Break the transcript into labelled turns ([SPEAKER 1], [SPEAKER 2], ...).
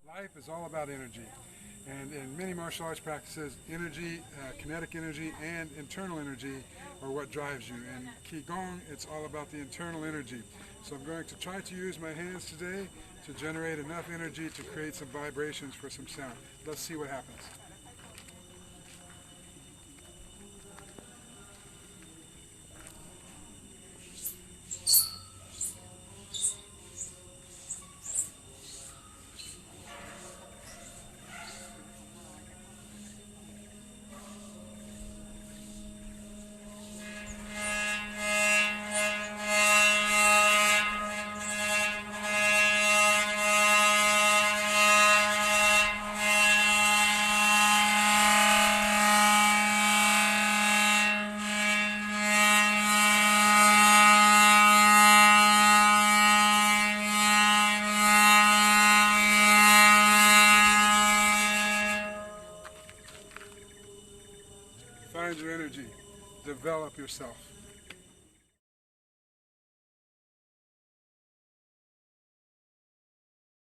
[SPEAKER 1] Life is all about energy, and in many martial arts practices, energy, kinetic energy and internal energy are what drives you. In Qigong, it's all about the internal energy. So I'm going to try to use my hands today to generate enough energy to create some vibrations for some sound. Let's see what happens. Find your energy. Develop yourself.